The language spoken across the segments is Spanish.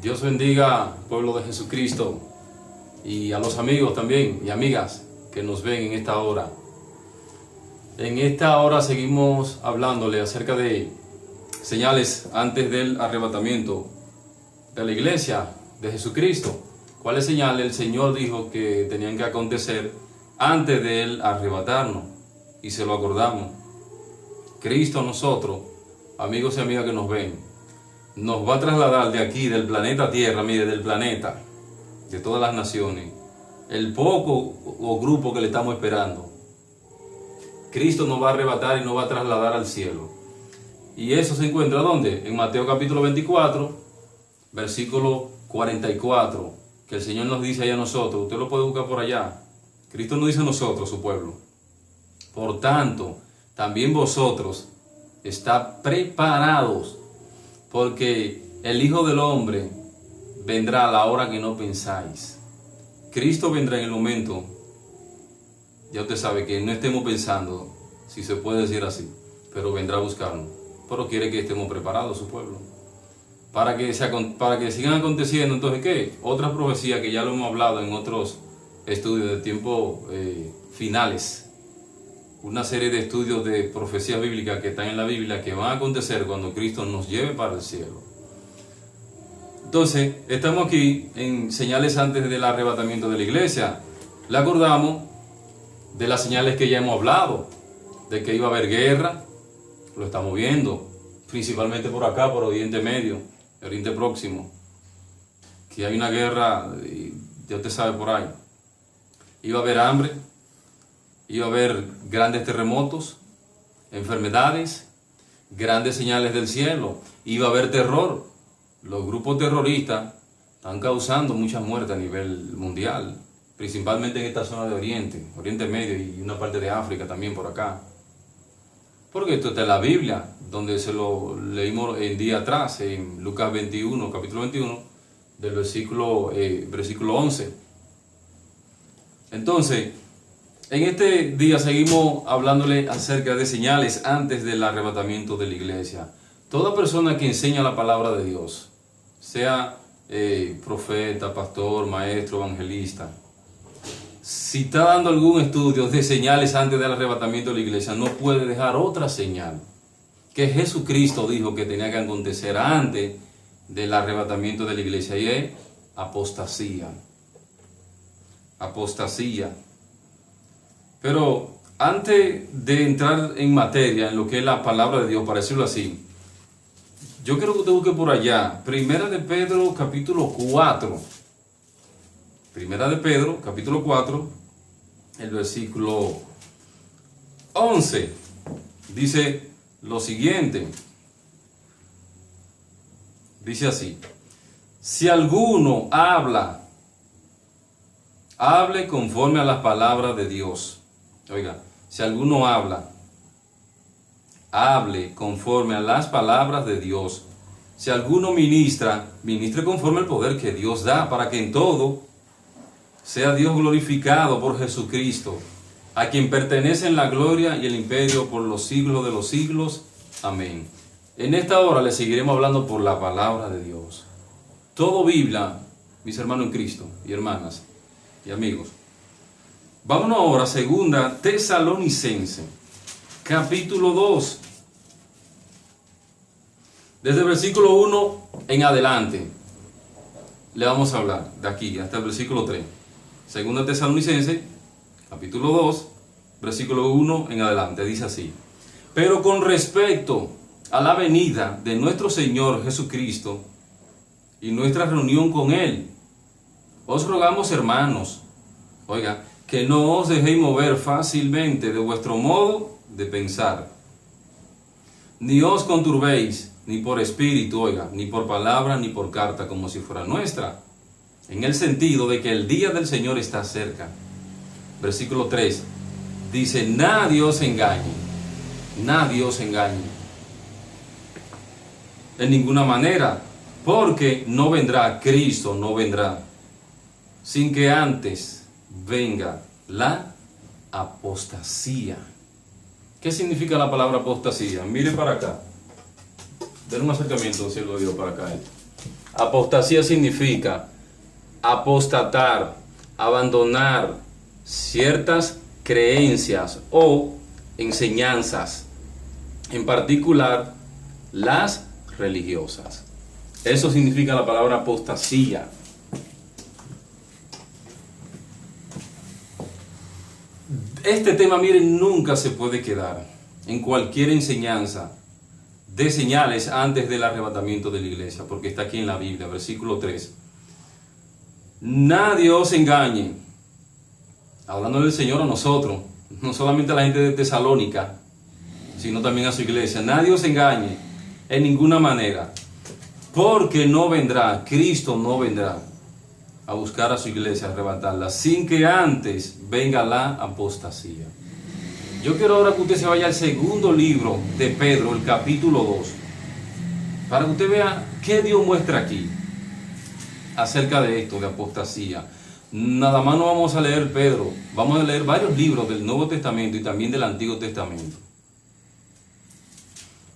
Dios bendiga, pueblo de Jesucristo, y a los amigos también y amigas que nos ven en esta hora. En esta hora seguimos hablándole acerca de señales antes del arrebatamiento de la iglesia de Jesucristo. ¿Cuáles señales el Señor dijo que tenían que acontecer antes de Él arrebatarnos? Y se lo acordamos. Cristo, nosotros, amigos y amigas que nos ven, nos va a trasladar de aquí, del planeta Tierra, mire, del planeta, de todas las naciones, el poco o grupo que le estamos esperando. Cristo nos va a arrebatar y nos va a trasladar al cielo. Y eso se encuentra ¿dónde? En Mateo capítulo 24, versículo 44, que el Señor nos dice allá a nosotros. Usted lo puede buscar por allá. Cristo nos dice a nosotros, su pueblo: por tanto, también vosotros estad preparados, porque el Hijo del Hombre vendrá a la hora que no pensáis. Cristo vendrá en el momento, ya usted sabe, que no estemos pensando, si se puede decir así, pero vendrá a buscarnos. Pero quiere que estemos preparados, su pueblo, para que sigan aconteciendo. Entonces, ¿qué? Otra profecía que ya lo hemos hablado en otros estudios de tiempo finales. Una serie de estudios de profecías bíblicas que están en la Biblia, que van a acontecer cuando Cristo nos lleve para el cielo. Entonces, estamos aquí en señales antes del arrebatamiento de la iglesia. Le acordamos de las señales que ya hemos hablado, de que iba a haber guerra. Lo estamos viendo, principalmente por acá, por Oriente Medio, Oriente Próximo, que hay una guerra, ya usted sabe, por ahí. Iba a haber hambre, iba a haber grandes terremotos, enfermedades, grandes señales del cielo, iba a haber terror. Los grupos terroristas están causando muchas muertes a nivel mundial, principalmente en esta zona de Oriente Medio y una parte de África también por acá. Porque esto está en la Biblia, donde se lo leímos el día atrás, en Lucas 21, capítulo 21, del versículo 11. Entonces, en este día seguimos hablándole acerca de señales antes del arrebatamiento de la iglesia. Toda persona que enseña la palabra de Dios, sea profeta, pastor, maestro, evangelista, si está dando algún estudio de señales antes del arrebatamiento de la iglesia, no puede dejar otra señal que Jesucristo dijo que tenía que acontecer antes del arrebatamiento de la iglesia, y es apostasía. Apostasía. Pero antes de entrar en materia, en lo que es la palabra de Dios, para decirlo así, yo quiero que usted busque por allá, Primera de Pedro, capítulo 4. Primera de Pedro, capítulo 4, el versículo 11, dice lo siguiente. Dice así: si alguno habla, hable conforme a las palabras de Dios. Oiga, si alguno habla, hable conforme a las palabras de Dios. Si alguno ministra, ministre conforme al poder que Dios da, para que en todo sea Dios glorificado por Jesucristo, a quien pertenecen la gloria y el imperio por los siglos de los siglos. Amén. En esta hora le seguiremos hablando por la palabra de Dios. Todo Biblia, mis hermanos en Cristo y hermanas y amigos. Vámonos ahora a Segunda Tesalonicense, capítulo 2. Desde el versículo 1 en adelante le vamos a hablar, de aquí hasta el versículo 3. Segunda Tesalonicense, capítulo 2, versículo 1 en adelante, dice así: pero con respecto a la venida de nuestro Señor Jesucristo y nuestra reunión con Él, os rogamos, hermanos, oiga, que no os dejéis mover fácilmente de vuestro modo de pensar, ni os conturbéis, ni por espíritu, oiga, ni por palabra, ni por carta, como si fuera nuestra, en el sentido de que el día del Señor está cerca. Versículo 3 dice: nadie os engañe, nadie os engañe en ninguna manera, porque no vendrá Cristo, no vendrá, sin que antes venga la apostasía. ¿Qué significa la palabra apostasía? Mire para acá. Den un acercamiento, cielo de Dios, para acá. Apostasía significa apostatar, abandonar ciertas creencias o enseñanzas, en particular las religiosas. Eso significa la palabra apostasía. Este tema, miren, nunca se puede quedar en cualquier enseñanza de señales antes del arrebatamiento de la iglesia, porque está aquí en la Biblia, versículo 3. Nadie os engañe, hablando del Señor a nosotros, no solamente a la gente de Tesalónica, sino también a su iglesia. Nadie os engañe en ninguna manera, porque no vendrá, Cristo no vendrá a buscar a su iglesia, a arrebatarla, sin que antes venga la apostasía. Yo quiero ahora que usted se vaya al segundo libro de Pedro, el capítulo 2, para que usted vea qué Dios muestra aquí acerca de esto, de apostasía. Nada más no vamos a leer Pedro, vamos a leer varios libros del Nuevo Testamento y también del Antiguo Testamento.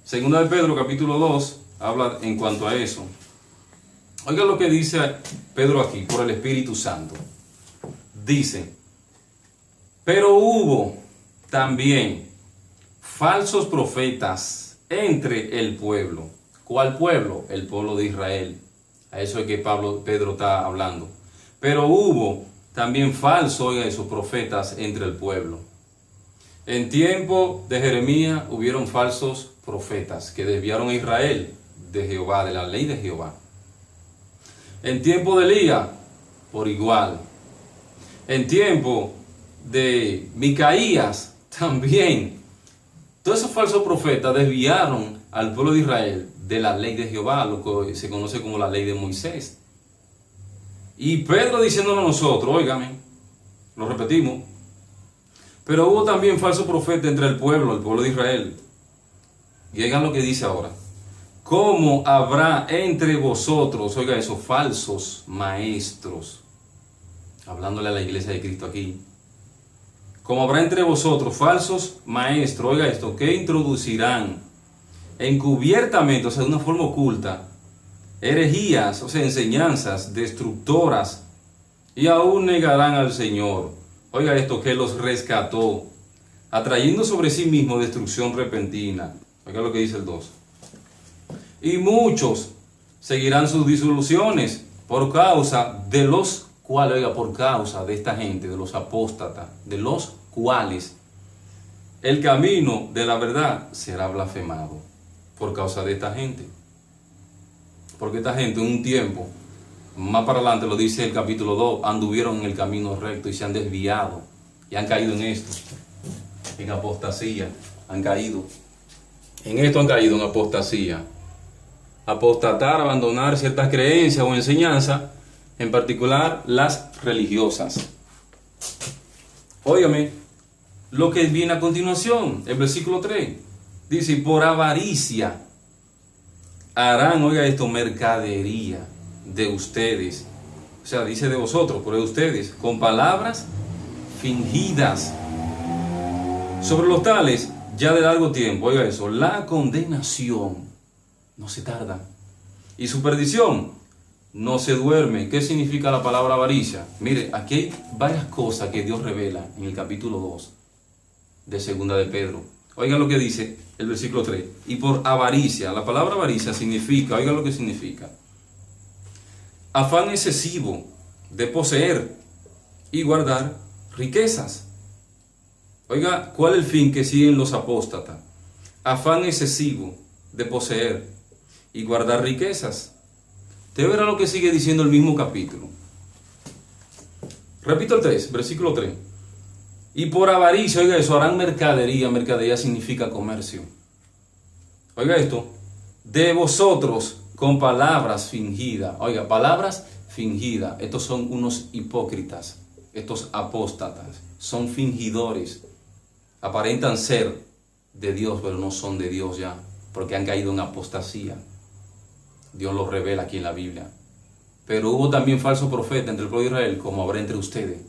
Segunda de Pedro, capítulo 2, habla en cuanto a eso. Oiga lo que dice Pedro aquí, por el Espíritu Santo. Dice, pero hubo también falsos profetas entre el pueblo. ¿Cuál pueblo? El pueblo de Israel. A eso es que Pedro está hablando. Pero hubo también falsos, oiga, esos profetas entre el pueblo. En tiempo de Jeremías hubieron falsos profetas que desviaron a Israel de Jehová, de la ley de Jehová. En tiempo de Elías, por igual. En tiempo de Micaías, también. Todos esos falsos profetas desviaron al pueblo de Israel de la ley de Jehová, lo que se conoce como la ley de Moisés. Y Pedro diciéndonos a nosotros, óigame, lo repetimos, pero hubo también falsos profetas entre el pueblo de Israel. Y oigan lo que dice ahora. ¿Cómo habrá entre vosotros, oiga esos falsos maestros? Hablándole a la iglesia de Cristo aquí. ¿Cómo habrá entre vosotros falsos maestros, oiga esto, que introducirán encubiertamente, o sea, de una forma oculta, herejías, o sea, enseñanzas destructoras, y aún negarán al Señor, oiga esto, que los rescató, atrayendo sobre sí mismo destrucción repentina. Oiga lo que dice el 2. Y muchos seguirán sus disoluciones por causa de los cuales, oiga, por causa de esta gente, de los apóstatas, de los cuales el camino de la verdad será blasfemado. Por causa de esta gente. Porque esta gente en un tiempo, más para adelante lo dice el capítulo 2, anduvieron en el camino recto y se han desviado. Y han caído en esto, en apostasía. Han caído. En esto han caído, en apostasía. Apostatar, abandonar ciertas creencias o enseñanzas, en particular las religiosas. Óigame, lo que viene a continuación, el versículo 3, dice, y por avaricia harán, oiga esto, mercadería de ustedes. O sea, dice de vosotros, pero de ustedes, con palabras fingidas. Sobre los tales, ya de largo tiempo, oiga eso, la condenación no se tarda. Y su perdición no se duerme. ¿Qué significa la palabra avaricia? Mire, aquí hay varias cosas que Dios revela en el capítulo 2 de Segunda de Pedro. Oigan lo que dice el versículo 3. Y por avaricia, la palabra avaricia significa, oigan lo que significa, afán excesivo de poseer y guardar riquezas. Oiga, ¿cuál es el fin que siguen los apóstatas? Afán excesivo de poseer y guardar riquezas. Te verá lo que sigue diciendo el mismo capítulo. Repito el 3, versículo 3. Y por avaricia, oiga eso, harán mercadería. Mercadería significa comercio. Oiga esto, de vosotros con palabras fingidas. Oiga, palabras fingidas. Estos son unos hipócritas. Estos apóstatas. Son fingidores. Aparentan ser de Dios, pero no son de Dios ya. Porque han caído en apostasía. Dios los revela aquí en la Biblia. Pero hubo también falsos profetas entre el pueblo de Israel, como habrá entre ustedes.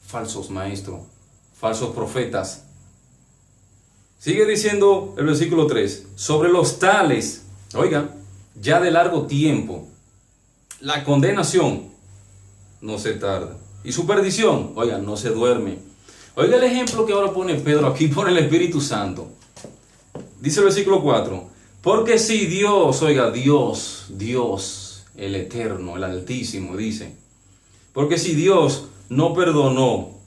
Falsos maestros. Falsos profetas. Sigue diciendo el versículo 3. Sobre los tales, oiga, ya de largo tiempo, La condenación no se tarda. Y su perdición, oiga, no se duerme. Oiga el ejemplo que ahora pone Pedro aquí por el Espíritu Santo. Dice el versículo 4. Porque si Dios, oiga, Dios, el Eterno, el Altísimo, dice. Porque si Dios no perdonó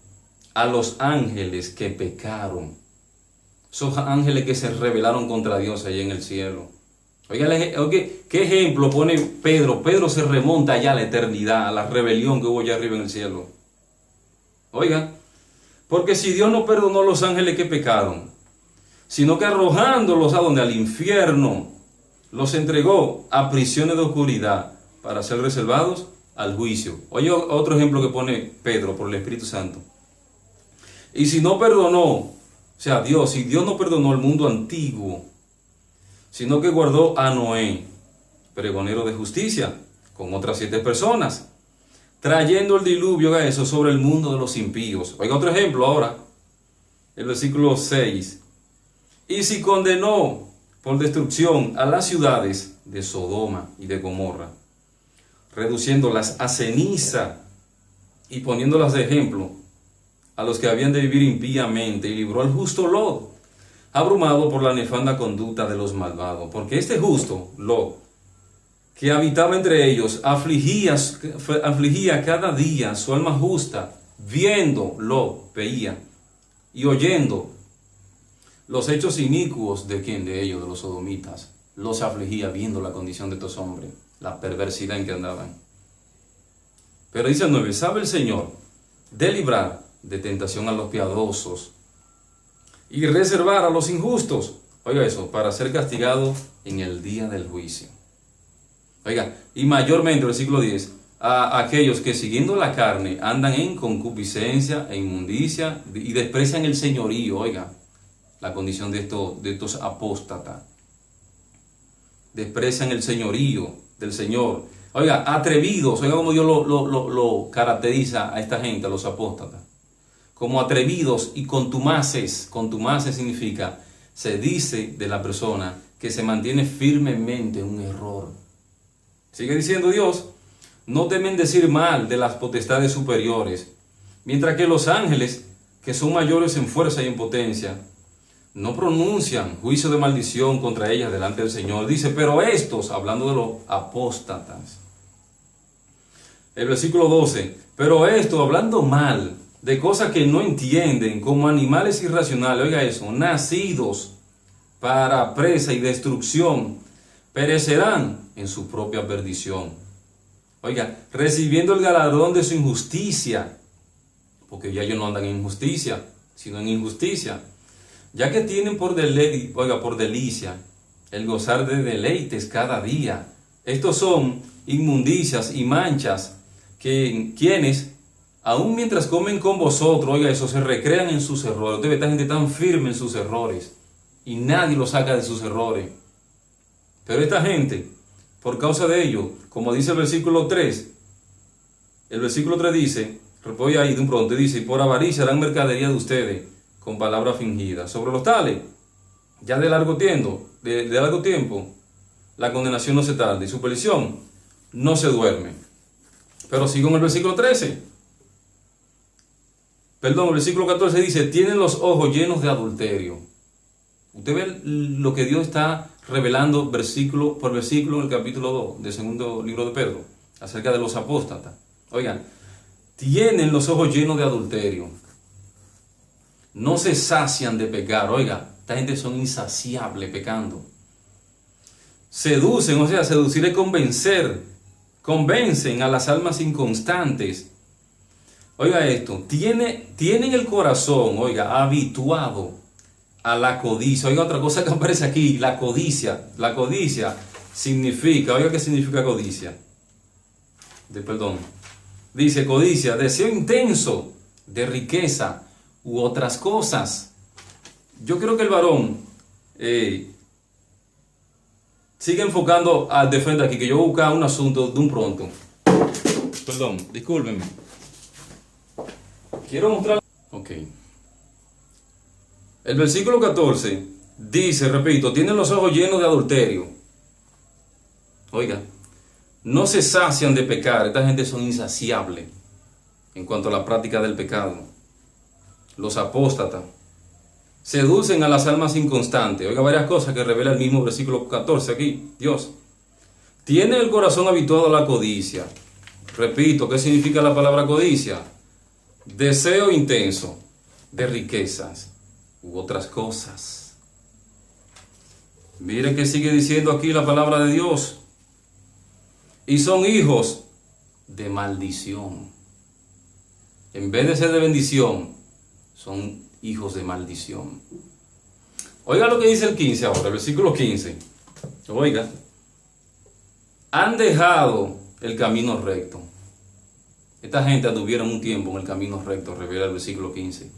a los ángeles que pecaron, esos ángeles que se rebelaron contra Dios allá en el cielo. Oiga, ¿qué ejemplo pone Pedro? Pedro se remonta allá a la eternidad, a la rebelión que hubo allá arriba en el cielo. Oiga, porque si Dios no perdonó a los ángeles que pecaron, sino que arrojándolos a donde, al infierno, los entregó a prisiones de oscuridad para ser reservados al juicio. Oye, otro ejemplo que pone Pedro por el Espíritu Santo. Y si no perdonó, o sea, Dios, si Dios no perdonó al mundo antiguo, sino que guardó a Noé, pregonero de justicia, con otras 7 personas, trayendo el diluvio a eso sobre el mundo de los impíos. Oiga otro ejemplo ahora, el versículo 6. Y si condenó por destrucción a las ciudades de Sodoma y de Gomorra, reduciéndolas a ceniza y poniéndolas de ejemplo a los que habían de vivir impíamente, y libró al justo Lot, abrumado por la nefanda conducta de los malvados. Porque este justo, Lot, que habitaba entre ellos, afligía cada día su alma justa, viendo, Lot veía, y oyendo los hechos inicuos de quién, de ellos, de los sodomitas. Los afligía viendo la condición de estos hombres, la perversidad en que andaban. Pero dice el 9, sabe el Señor de librar de tentación a los piadosos y reservar a los injustos, oiga eso, para ser castigados en el día del juicio. Oiga, y mayormente, versículo 10, a aquellos que siguiendo la carne andan en concupiscencia e inmundicia y desprecian el señorío. Oiga, la condición de estos apóstatas. Desprecian el señorío del Señor. Oiga, atrevidos, oiga como Dios lo caracteriza a esta gente, a los apóstatas. Como atrevidos y contumaces. Contumaces significa, se dice de la persona que se mantiene firmemente en un error. Sigue diciendo Dios, no temen decir mal de las potestades superiores, mientras que los ángeles, que son mayores en fuerza y en potencia, no pronuncian juicio de maldición contra ellas delante del Señor. Dice, pero estos, hablando de los apóstatas. El versículo 12, pero estos, hablando mal de cosas que no entienden, como animales irracionales, oiga eso, nacidos para presa y destrucción, perecerán en su propia perdición. Oiga, recibiendo el galardón de su injusticia, porque ya ellos no andan en injusticia, sino en injusticia, ya que tienen por delicia el gozar de deleites cada día. Estos son inmundicias y manchas que quienes, aun mientras comen con vosotros, oiga eso, se recrean en sus errores. Usted ve esta gente tan firme en sus errores y nadie lo saca de sus errores. Pero esta gente, por causa de ello, como dice el versículo 3 dice, voy ahí de un pronto, dice, y por avaricia harán mercadería de ustedes con palabras fingidas. Sobre los tales, ya de largo tiempo, la condenación no se tarda y su perdición no se duerme. Pero sigo en el versículo 13. Perdón, el versículo 14 dice, tienen los ojos llenos de adulterio. Usted ve lo que Dios está revelando versículo por versículo en el capítulo 2 del segundo libro de Pedro, acerca de los apóstatas. Oigan, tienen los ojos llenos de adulterio. No se sacian de pecar. Oiga, esta gente son insaciables pecando. Seducen, o sea, seducir es convencer. Convencen a las almas inconstantes. Oiga esto, tienen el corazón, oiga, habituado a la codicia. Oiga otra cosa que aparece aquí, la codicia. La codicia significa, oiga, ¿qué significa codicia? Dice codicia, deseo intenso de riqueza u otras cosas. Yo creo que el varón sigue enfocando de frente aquí, que yo voy a buscar un asunto de un pronto. Perdón, discúlpenme. Quiero mostrar. Ok. El versículo 14 dice, repito, tienen los ojos llenos de adulterio. Oiga, no se sacian de pecar. Esta gente son insaciables en cuanto a la práctica del pecado. Los apóstatas seducen a las almas inconstantes. Oiga, varias cosas que revela el mismo versículo 14 aquí. Dios tiene el corazón habituado a la codicia. Repito, ¿qué significa la palabra codicia? Deseo intenso de riquezas u otras cosas. Mire que sigue diciendo aquí la palabra de Dios. Y son hijos de maldición. En vez de ser de bendición, son hijos de maldición. Oiga lo que dice el 15 ahora, el versículo 15. Oiga. Han dejado el camino recto. Esta gente anduvieron un tiempo en el camino recto, revela el versículo 15.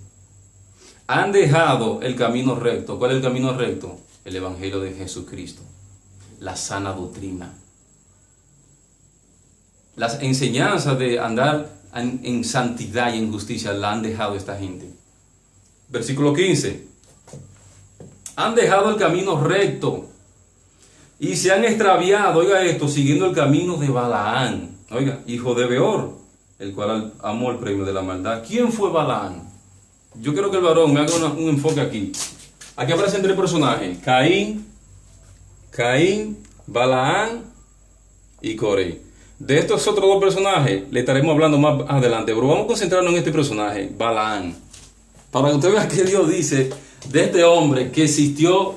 Han dejado el camino recto. ¿Cuál es el camino recto? El Evangelio de Jesucristo. La sana doctrina. Las enseñanzas de andar en santidad y en justicia la han dejado esta gente. Versículo 15. Han dejado el camino recto y se han extraviado, oiga esto, siguiendo el camino de Balaán, oiga, hijo de Beor, el cual amó el premio de la maldad. ¿Quién fue Balaán? Yo quiero que el varón me haga un enfoque aquí. Aquí aparecen tres personajes: Caín, Balaán y Coré. De estos otros dos personajes le estaremos hablando más adelante, pero vamos a concentrarnos en este personaje, Balaán, para que usted vea que Dios dice de este hombre que existió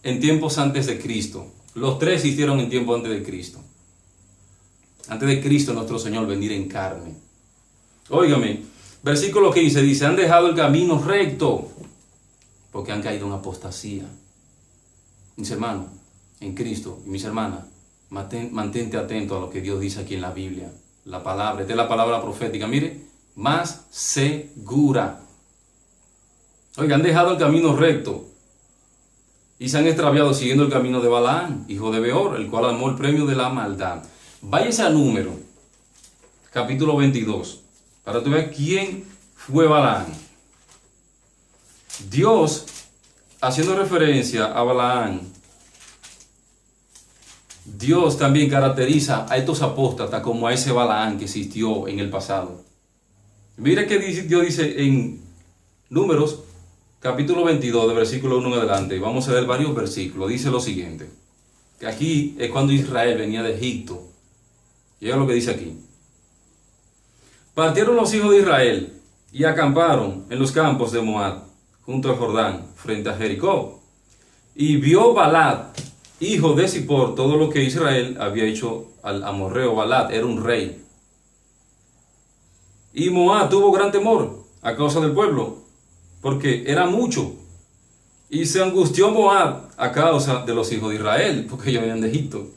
en tiempos antes de Cristo. Los tres existieron en tiempos antes de Cristo. Antes de Cristo nuestro Señor venir en carne. Óigame, versículo 15 dice: han dejado el camino recto porque han caído en apostasía. Mis hermanos, en Cristo, y mis hermanas, mantente atento a lo que Dios dice aquí en la Biblia. La palabra, esta es la palabra profética, mire, más segura. Oigan, han dejado el camino recto y se han extraviado siguiendo el camino de Balaán, hijo de Beor, el cual amó el premio de la maldad. Váyase a Número, capítulo 22, para que veas quién fue Balaán. Dios, haciendo referencia a Balaán, Dios también caracteriza a estos apóstatas como a ese Balaán que existió en el pasado. Mire que Dios dice en Números, capítulo 22, de versículo 1 en adelante. Vamos a leer varios versículos. Dice lo siguiente, que aquí es cuando Israel venía de Egipto. Y es lo que dice aquí. Partieron los hijos de Israel y acamparon en los campos de Moab, junto al Jordán, frente a Jericó. Y vio Balat, hijo de Zippor, todo lo que Israel había hecho al amorreo. Balat era un rey. Y Moab tuvo gran temor a causa del pueblo, porque era mucho. Y se angustió Moab a causa de los hijos de Israel, porque ellos venían de Egipto.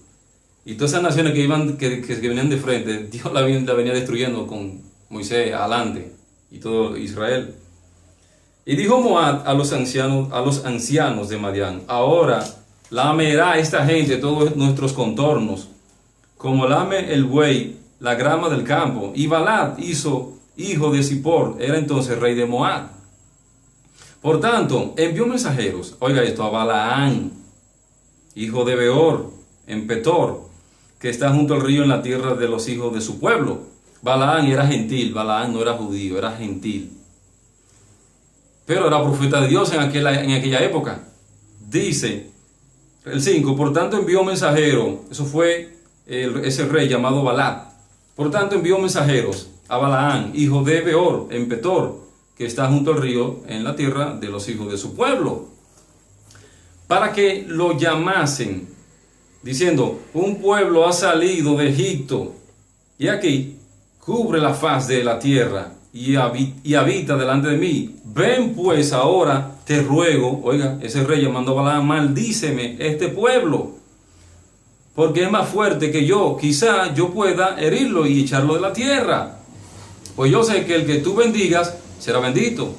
Y todas esas naciones que venían de frente, Dios la venía destruyendo con Moisés adelante y todo Israel. Y dijo Moab a los ancianos de Madián: ahora lamerá esta gente todos nuestros contornos, como lame el buey la grama del campo. Y Balat hijo de Zippor, era entonces rey de Moab. Por tanto, envió mensajeros, oiga esto, a Balaán, hijo de Beor, en Petor, que está junto al río en la tierra de los hijos de su pueblo. Balaán era gentil, Balaán no era judío, era gentil. Pero era profeta de Dios en aquella época. Dice el 5, por tanto envió mensajero, eso fue ese rey llamado Balat. Por tanto envió mensajeros a Balaán, hijo de Beor, en Petor, que está junto al río en la tierra de los hijos de su pueblo, para que lo llamasen, diciendo: un pueblo ha salido de Egipto, y aquí cubre la faz de la tierra, y habita delante de mí. Ven pues ahora, te ruego, oiga, ese rey llamando a Balaam: maldíceme este pueblo, porque es más fuerte que yo, quizá yo pueda herirlo y echarlo de la tierra. Pues yo sé que el que tú bendigas será bendito,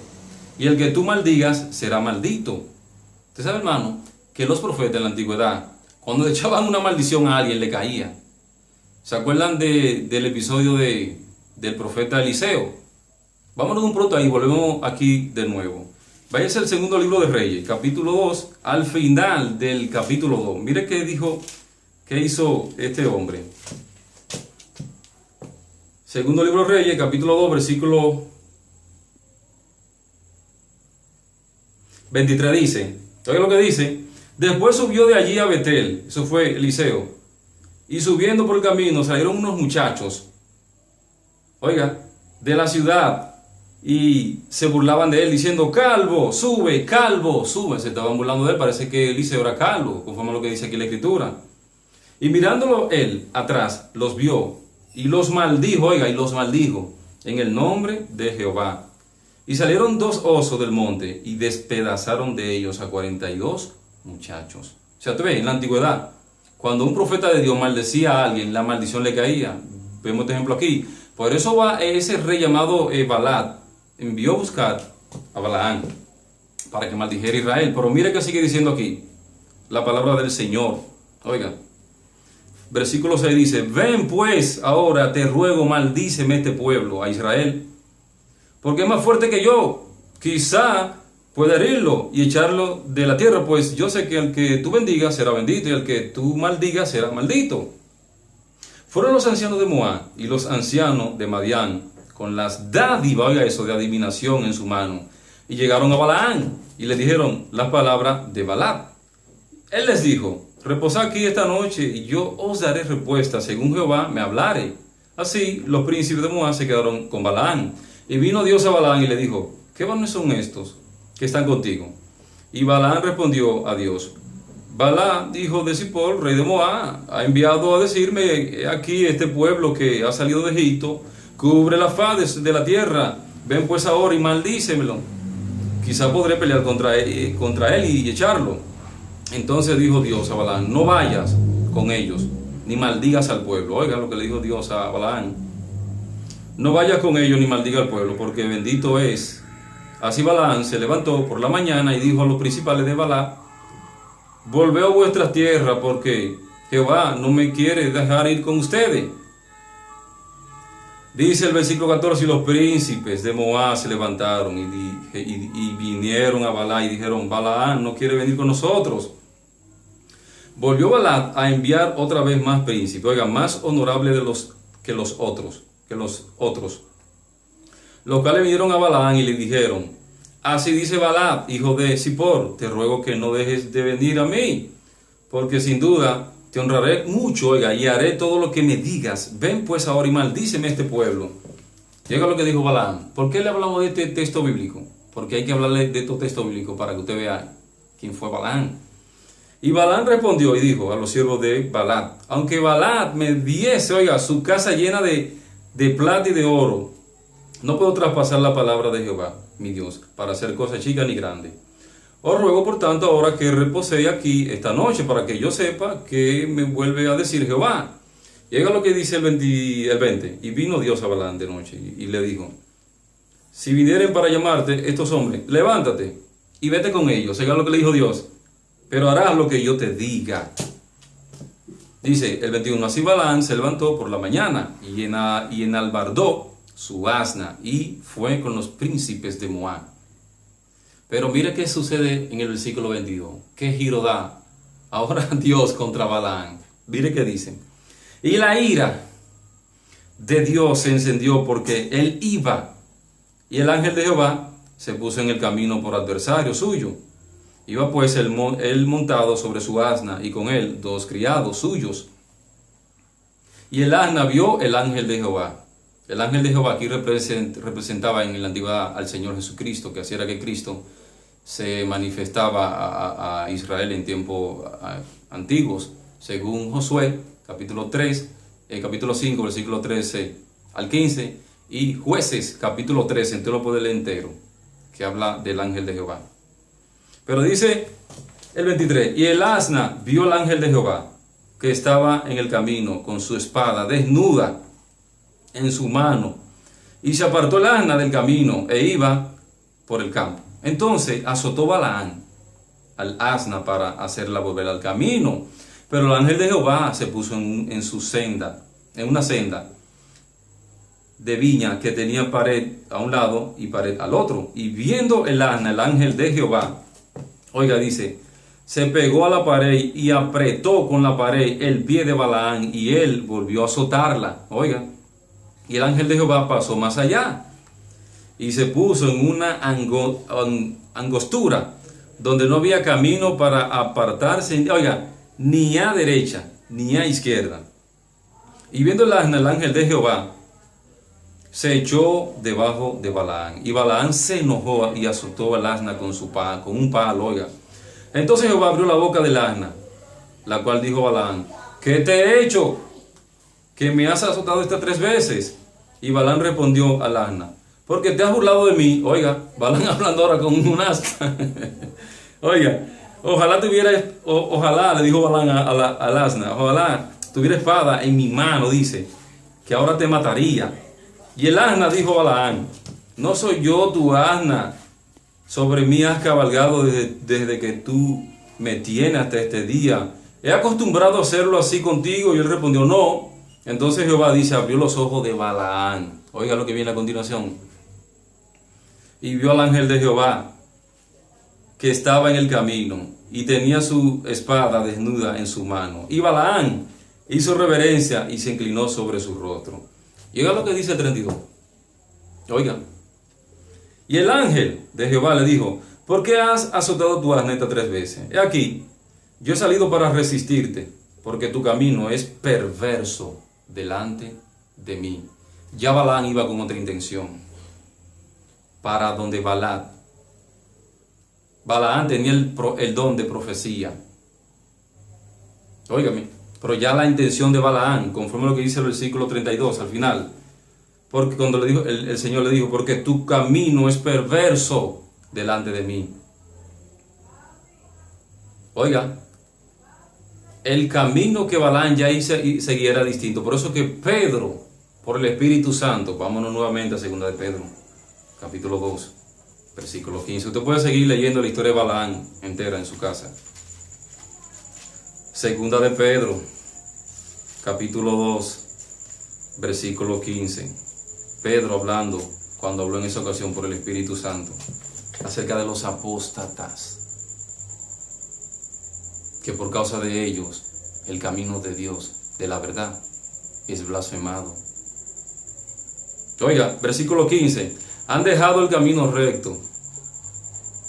y el que tú maldigas será maldito. Usted sabe, hermano, que los profetas en la antigüedad, cuando echaban una maldición a alguien, le caía. ¿Se acuerdan del episodio del profeta Eliseo? Vámonos un pronto ahí, volvemos aquí de nuevo. Váyase al segundo libro de Reyes, capítulo 2, al final del capítulo 2. Mire qué hizo este hombre. Segundo libro de Reyes, capítulo 2, versículo 23 dice, oiga lo que dice, después subió de allí a Betel, eso fue Eliseo, y subiendo por el camino salieron unos muchachos, oiga, de la ciudad, y se burlaban de él diciendo, calvo, sube, se estaban burlando de él, parece que Eliseo era calvo, conforme a lo que dice aquí la escritura. Y mirándolo él atrás, los vio, y los maldijo, oiga, y los maldijo, en el nombre de Jehová. Y salieron 2 osos del monte, y despedazaron de ellos a 42 muchachos. O sea, tú ves, en la antigüedad, cuando un profeta de Dios maldecía a alguien, la maldición le caía. Vemos este ejemplo aquí. Por eso va ese rey llamado Balac, envió a buscar a Balaam para que maldijera a Israel. Pero mire que sigue diciendo aquí la palabra del Señor. Oiga, versículo 6 dice, ven pues ahora, te ruego, maldíceme este pueblo, a Israel, porque es más fuerte que yo. Quizá pueda herirlo y echarlo de la tierra, pues yo sé que el que tú bendigas será bendito y el que tú maldigas será maldito. Fueron los ancianos de Moab y los ancianos de Madián con las dádivas, oiga eso, de adivinación en su mano, y llegaron a Balaam y le dijeron las palabras de Balac. Él les dijo, reposad aquí esta noche y yo os daré respuesta según Jehová me hablare. Así los príncipes de Moab se quedaron con Balaam. Y vino Dios a Balaam y le dijo, ¿qué varones son estos que están contigo? Y Balaam respondió a Dios, Balac, hijo de Zippor, rey de Moab, ha enviado a decirme, aquí este pueblo que ha salido de Egipto, cubre la faz de la tierra, ven pues ahora y maldícemelo. Quizá podré pelear contra él y echarlo. Entonces dijo Dios a Balaam, no vayas con ellos, ni maldigas al pueblo. Oigan lo que le dijo Dios a Balaam. No vayas con ellos ni maldiga al pueblo, porque bendito es. Así Balaam se levantó por la mañana y dijo a los principales de Balac, volved a vuestras tierras, porque Jehová no me quiere dejar ir con ustedes. Dice el versículo 14, y los príncipes de Moab se levantaron y vinieron a Balac y dijeron, Balaam no quiere venir con nosotros. Volvió Balac a enviar otra vez más príncipes, oiga, más honorables que los otros. Los cuales vinieron a Balaam y le dijeron, así dice Balac, hijo de Zippor, te ruego que no dejes de venir a mí, porque sin duda te honraré mucho, oiga, y haré todo lo que me digas. Ven pues ahora y maldíceme este pueblo. Llega lo que dijo Balaam. ¿Por qué le hablamos de este texto bíblico? Porque hay que hablarle de estos textos bíblicos para que usted vea quién fue Balaam. Y Balaam respondió y dijo a los siervos de Balac, aunque Balac me diese, oiga, su casa llena de plata y de oro, no puedo traspasar la palabra de Jehová, mi Dios, para hacer cosa chica ni grande. Os ruego por tanto ahora que reposéis aquí esta noche, para que yo sepa que me vuelve a decir Jehová. Llega lo que dice el 20, y vino Dios a Balaam de noche y le dijo, si vinieren para llamarte estos hombres, levántate y vete con ellos. Llega lo que le dijo Dios, pero harás lo que yo te diga. Dice el 21, así Balaam se levantó por la mañana y enalbardó su asna y fue con los príncipes de Moab. Pero mire qué sucede en el versículo 22. ¿Qué giro da ahora Dios contra Balaam? Mire qué dice. Y la ira de Dios se encendió porque él iba. Y el ángel de Jehová se puso en el camino por adversario suyo. Iba pues él montado sobre su asna y con él 2 criados suyos. Y el asna vio el ángel de Jehová. El ángel de Jehová aquí representaba en la antigüedad al Señor Jesucristo, que así era que Cristo se manifestaba a Israel en tiempos antiguos, según Josué, capítulo 5, versículo 13 al 15, y Jueces, capítulo 13, entonces lo puede leer entero, que habla del ángel de Jehová. Pero dice el 23, y el asna vio al ángel de Jehová, que estaba en el camino, con su espada desnuda en su mano, y se apartó el asna del camino, e iba por el campo. Entonces azotó Balaam al asna para hacerla volver al camino. Pero el ángel de Jehová se puso en una senda de viña que tenía pared a un lado y pared al otro. Y viendo el asna, el ángel de Jehová, oiga, dice, se pegó a la pared y apretó con la pared el pie de Balaam y él volvió a azotarla. Oiga, Y el ángel de Jehová pasó más allá y se puso en una angostura donde no había camino para apartarse, oiga, ni a derecha ni a izquierda. Y viendo el asna, el ángel de Jehová se echó debajo de Balaán. Y Balaán se enojó y azotó al asna con un palo, oiga. Entonces Jehová abrió la boca del asna, la cual dijo Balaán: ¿qué te he hecho, que me has azotado estas 3 veces? Y Balaán respondió al asna: porque te has burlado de mí. Oiga, Balaán hablando ahora con un asna. Oiga, ojalá, le dijo Balaán al asna, ojalá tuviera espada en mi mano, dice, que ahora te mataría. Y el asna dijo a Balaán: ¿no soy yo tu asna? Sobre mí has cabalgado desde que tú me tienes hasta este día. ¿He acostumbrado a hacerlo así contigo? Y él respondió: no. Entonces Jehová dice, abrió los ojos de Balaán. Oiga lo que viene a continuación. Y vio al ángel de Jehová que estaba en el camino y tenía su espada desnuda en su mano. Y Balaán hizo reverencia y se inclinó sobre su rostro. Y oiga lo que dice el 32. Oiga. Y el ángel de Jehová le dijo: ¿por qué has azotado tu asna 3 veces? He aquí, yo he salido para resistirte, porque tu camino es perverso delante de mí. Ya Balaán iba con otra intención, para donde Balac. Balaán tenía el don de profecía. Óigame, pero ya la intención de Balaán, conforme a lo que dice el versículo 32 al final, porque cuando le dijo, el Señor le dijo: porque tu camino es perverso delante de mí. Oiga, el camino que Balaán ya seguía era distinto. Por eso que Pedro, por el Espíritu Santo, vámonos nuevamente a 2 de Pedro, capítulo 2, versículo 15. Usted puede seguir leyendo la historia de Balaán entera en su casa. 2 de Pedro, capítulo 2, versículo 15. Pedro hablando, cuando habló en esa ocasión por el Espíritu Santo, acerca de los apóstatas, que por causa de ellos el camino de Dios, de la verdad, es blasfemado. Oiga, versículo 15. Han dejado el camino recto.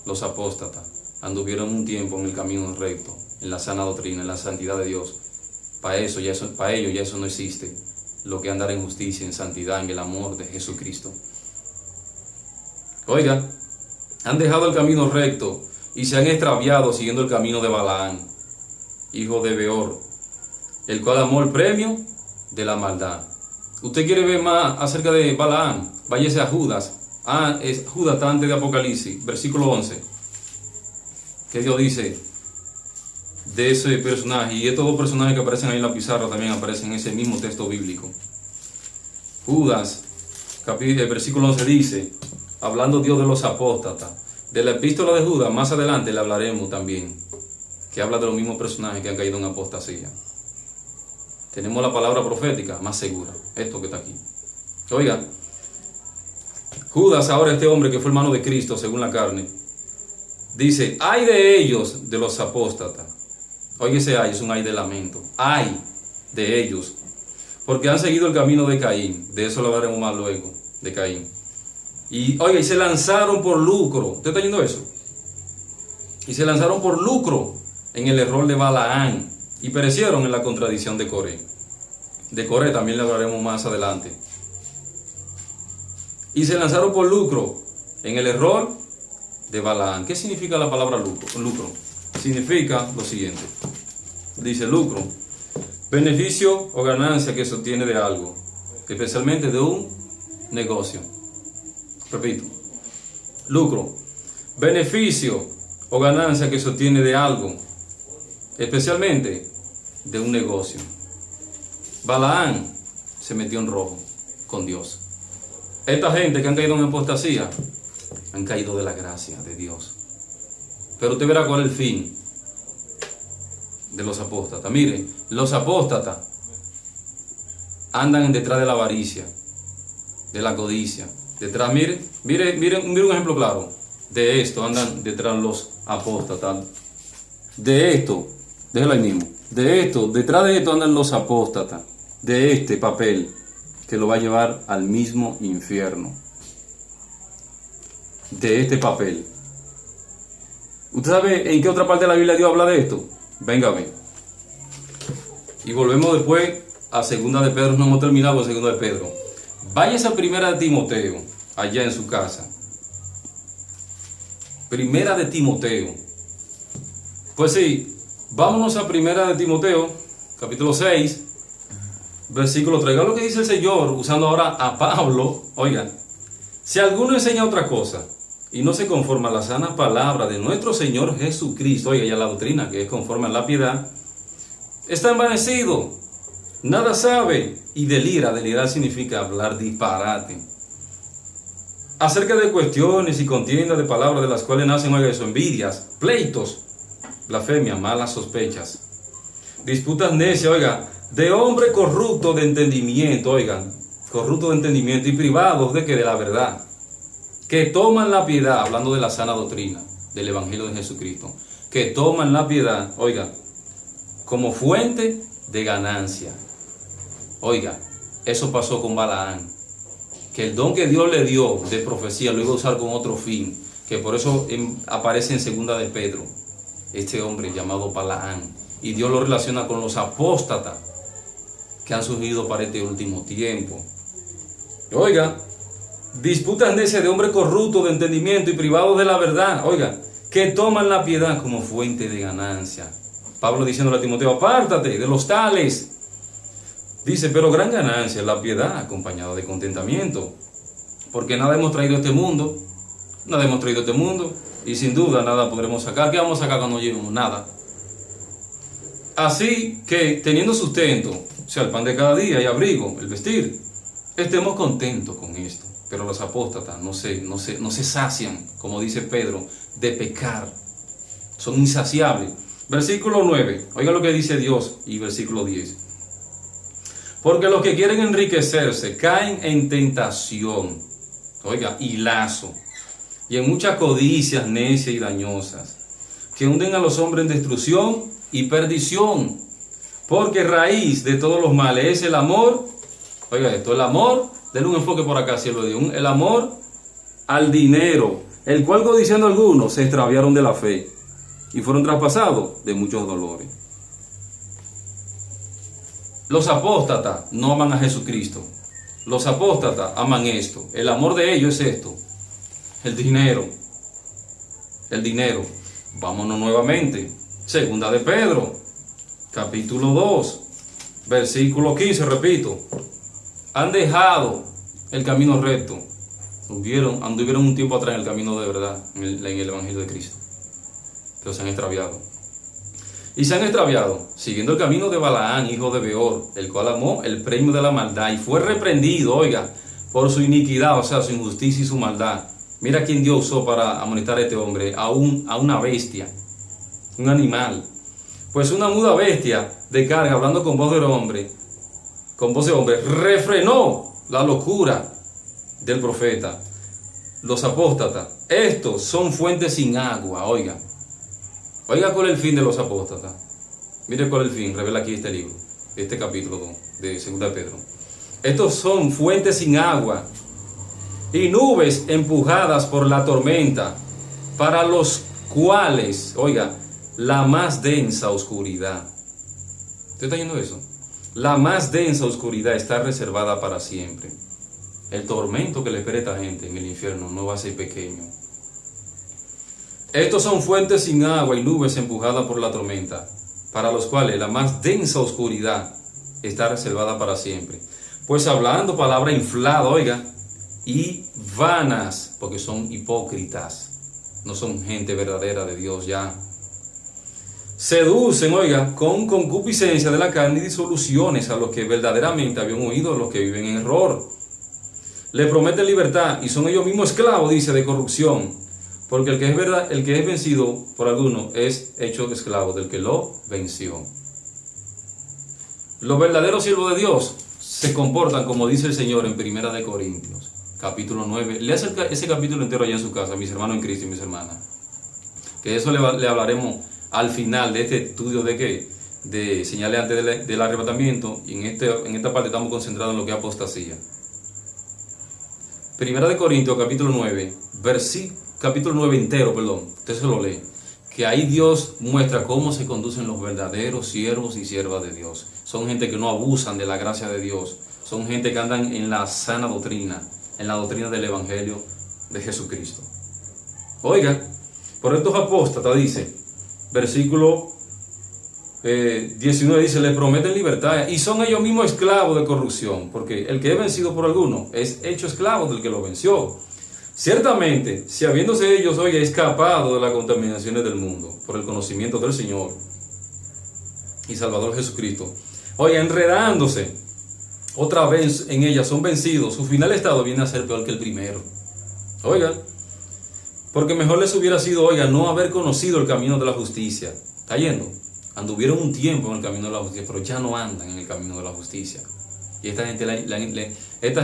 Los apóstatas anduvieron un tiempo en el camino recto, en la sana doctrina, en la santidad de Dios. Para ellos ya eso no existe. Lo que andar en justicia, en santidad, en el amor de Jesucristo. Oiga, han dejado el camino recto y se han extraviado siguiendo el camino de Balaán, hijo de Beor, el cual amó el premio de la maldad. ¿Usted quiere ver más acerca de Balaán? Váyase a Judas. Es Judas antes de Apocalipsis, versículo 11. Que Dios dice de ese personaje, y estos 2 personajes que aparecen ahí en la pizarra también aparecen en ese mismo texto bíblico. Judas, versículo 11 dice, hablando Dios de los apóstatas, de la epístola de Judas, más adelante le hablaremos también, que habla de los mismos personajes que han caído en apostasía. Tenemos la palabra profética más segura, esto que está aquí. Oiga, Judas, ahora este hombre que fue hermano de Cristo según la carne, dice: ay de ellos, de los apóstatas. Oiga, ese ay es un ay de lamento. Ay de ellos, porque han seguido el camino de Caín. De eso lo hablaremos más luego, de Caín. Y oiga, y se lanzaron por lucro. ¿Usted está oyendo eso? Y se lanzaron por lucro en el error de Balaán y perecieron en la contradicción de Coré. De Coré también le hablaremos más adelante. Y se lanzaron por lucro en el error de Balaán. ¿Qué significa la palabra lucro? Significa lo siguiente. Dice lucro: beneficio o ganancia que se obtiene de algo, especialmente de un negocio. Repito. Lucro: beneficio o ganancia que se obtiene de algo, especialmente de un negocio. Balaán se metió en rojo con Dios. Esta gente que han caído en apostasía han caído de la gracia de Dios. Pero usted verá cuál es el fin de los apóstatas. Mire, los apóstatas andan detrás de la avaricia, de la codicia. Detrás, mire un ejemplo claro. De esto andan detrás los apóstatas. De esto, déjalo ahí mismo. De esto, detrás de esto andan los apóstatas. De este papel que lo va a llevar al mismo infierno. De este papel. ¿Usted sabe en qué otra parte de la Biblia Dios habla de esto? Venga a ver. Y volvemos después a segunda de Pedro. No hemos terminado con segunda de Pedro. Váyase a primera de Timoteo, allá en su casa. Primera de Timoteo. Pues sí, vámonos a primera de Timoteo, capítulo 6, versículo 3. Oiga lo que dice el Señor, usando ahora a Pablo. Oiga, si alguno enseña otra cosa y no se conforma a la sana palabra de nuestro Señor Jesucristo, oiga, ya la doctrina que es conforme a la piedad, está envanecido, nada sabe y delira. Delirar significa hablar disparate. Acerca de cuestiones y contiendas de palabras de las cuales nacen, oiga eso, envidias, pleitos, blasfemia, malas sospechas, disputas necias, oiga, de hombre corrupto de entendimiento, oigan, corrupto de entendimiento y privados de que de la verdad, que toman la piedad, hablando de la sana doctrina del Evangelio de Jesucristo, que toman la piedad, oiga, como fuente de ganancia. Oiga, eso pasó con Balaán, que el don que Dios le dio de profecía lo iba a usar con otro fin, que por eso aparece en segunda de Pedro, este hombre llamado Balaán, y Dios lo relaciona con los apóstatas que han surgido para este último tiempo. Oiga, disputas necias de hombre corrupto de entendimiento y privados de la verdad, oiga, que toman la piedad como fuente de ganancia. Pablo diciéndole a Timoteo, apártate de los tales. Dice, pero gran ganancia es la piedad acompañada de contentamiento, porque nada hemos traído a este mundo, y sin duda nada podremos sacar. ¿Qué vamos a sacar cuando no llevemos nada? Así que teniendo sustento, o sea, el pan de cada día y abrigo, el vestir, estemos contentos con esto. Pero los apóstatas no se sacian, como dice Pedro, de pecar. Son insaciables. Versículo 9, oiga lo que dice Dios, y versículo 10. Porque los que quieren enriquecerse caen en tentación, oiga, y lazo, y en muchas codicias necias y dañosas, que hunden a los hombres en destrucción y perdición. Porque raíz de todos los males es el amor, oiga esto, el amor, denle un enfoque por acá, cielo de Dios, el amor al dinero, el cual codiciando algunos se extraviaron de la fe y fueron traspasados de muchos dolores. Los apóstatas no aman a Jesucristo. Los apóstatas aman esto. El amor de ellos es esto. El dinero. El dinero. Vámonos nuevamente. Segunda de Pedro, capítulo 2, versículo 15, repito. Han dejado el camino recto. Anduvieron un tiempo atrás en el camino de verdad, en el Evangelio de Cristo. Pero se han extraviado. Y se han extraviado, siguiendo el camino de Balaán, hijo de Beor, el cual amó el premio de la maldad y fue reprendido, oiga, por su iniquidad, o sea, su injusticia y su maldad. Mira quién Dios usó para amonestar a este hombre, a una bestia, un animal. Pues una muda bestia de carga, hablando con voz de hombre, refrenó la locura del profeta. Los apóstatas, estos son fuentes sin agua, oiga. Oiga cuál es el fin de los apóstatas. Mire cuál es el fin, revela aquí este libro, este capítulo 2 de 2 de Pedro. Estos son fuentes sin agua y nubes empujadas por la tormenta, para los cuales, oiga, la más densa oscuridad. ¿Usted está oyendo eso? La más densa oscuridad está reservada para siempre. El tormento que le espera a esta gente en el infierno no va a ser pequeño. Estos son fuentes sin agua y nubes empujadas por la tormenta, para los cuales la más densa oscuridad está reservada para siempre. Pues hablando palabra inflada, oiga, y vanas, porque son hipócritas, no son gente verdadera de Dios ya. Seducen, oiga, con concupiscencia de la carne y disoluciones a los que verdaderamente habían huido, los que viven en error. Le prometen libertad y son ellos mismos esclavos, dice, de corrupción. Porque el que es vencido por alguno es hecho esclavo del que lo venció. Los verdaderos siervos de Dios se comportan como dice el Señor en Primera de Corintios, capítulo 9. Lea ese capítulo entero allá en su casa, mis hermanos en Cristo y mis hermanas. Que eso le hablaremos al final de este estudio de de señales antes del arrebatamiento, y en esta parte estamos concentrados en lo que es apostasía. Primera de Corintios capítulo 9, capítulo 9 entero, usted se lo lee, que ahí Dios muestra cómo se conducen los verdaderos siervos y siervas de Dios. Son gente que no abusan de la gracia de Dios, son gente que andan en la sana doctrina, en la doctrina del Evangelio de Jesucristo. Oiga, por estos apóstatas dice, versículo 19 dice, le prometen libertad y son ellos mismos esclavos de corrupción, porque el que es vencido por alguno es hecho esclavo del que lo venció. Ciertamente, si habiéndose ellos hoy escapado de las contaminaciones del mundo por el conocimiento del Señor y Salvador Jesucristo, hoy enredándose otra vez en ellas, son vencidos, su final estado viene a ser peor que el primero. Oiga, porque mejor les hubiera sido, oiga, no haber conocido el camino de la justicia. ¿Está yendo? Anduvieron un tiempo en el camino de la justicia, pero ya no andan en el camino de la justicia. Y esta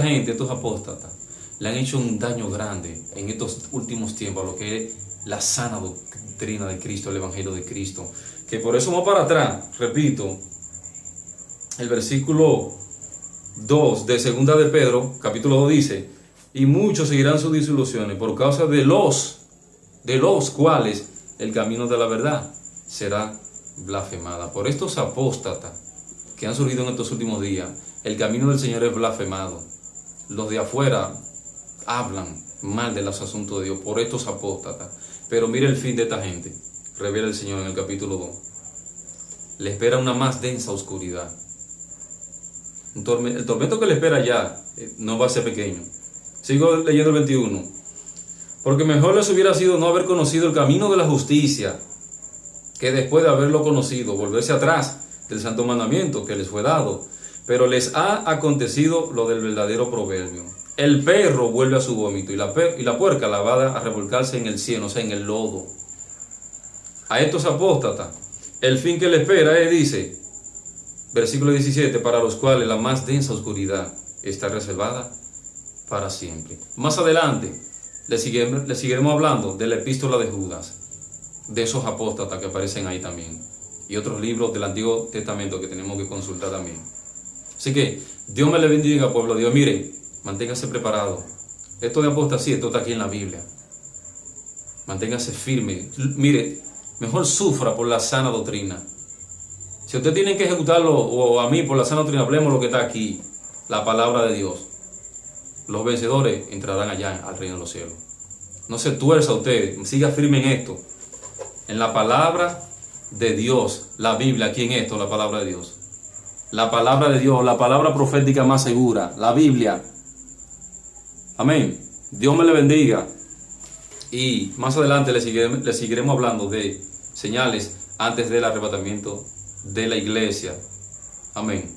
gente, estos apóstatas, le han hecho un daño grande en estos últimos tiempos a lo que es la sana doctrina de Cristo, el Evangelio de Cristo. Que por eso vamos para atrás, repito, el versículo 2 de segunda de Pedro, capítulo 2 dice, y muchos seguirán sus disoluciones por causa de los cuales el camino de la verdad será blasfemada. Por estos apóstatas que han surgido en estos últimos días, el camino del Señor es blasfemado. Los de afuera hablan mal de los asuntos de Dios por estos apóstatas. Pero mire el fin de esta gente, revela el Señor en el capítulo 2. Le espera una más densa oscuridad. El tormento que le espera ya no va a ser pequeño. Sigo leyendo el 21. Porque mejor les hubiera sido no haber conocido el camino de la justicia, que después de haberlo conocido, volverse atrás del santo mandamiento que les fue dado. Pero les ha acontecido lo del verdadero proverbio. El perro vuelve a su vómito y la puerca lavada a revolcarse en el cieno, o sea, en el lodo. A estos apóstatas, el fin que les espera es, dice, versículo 17, para los cuales la más densa oscuridad está reservada para siempre. Más adelante le seguiremos hablando de la epístola de Judas, de esos apóstatas que aparecen ahí también, y otros libros del Antiguo Testamento que tenemos que consultar también. Así que Dios me le bendiga, pueblo de Dios. Mire, manténgase preparado. Esto de apostasía, esto está aquí en la Biblia. Manténgase firme. Mire, mejor sufra por la sana doctrina. Si usted tiene que ejecutarlo, o a mí por la sana doctrina, hablemos lo que está aquí, la palabra de Dios. Los vencedores entrarán allá al reino de los cielos. No se tuerza usted, siga firme en esto, en la palabra de Dios, la Biblia. Aquí en esto, la palabra de Dios. La palabra de Dios, la palabra profética más segura, la Biblia. Amén. Dios me le bendiga. Y más adelante le seguiremos hablando de señales antes del arrebatamiento de la iglesia. Amén.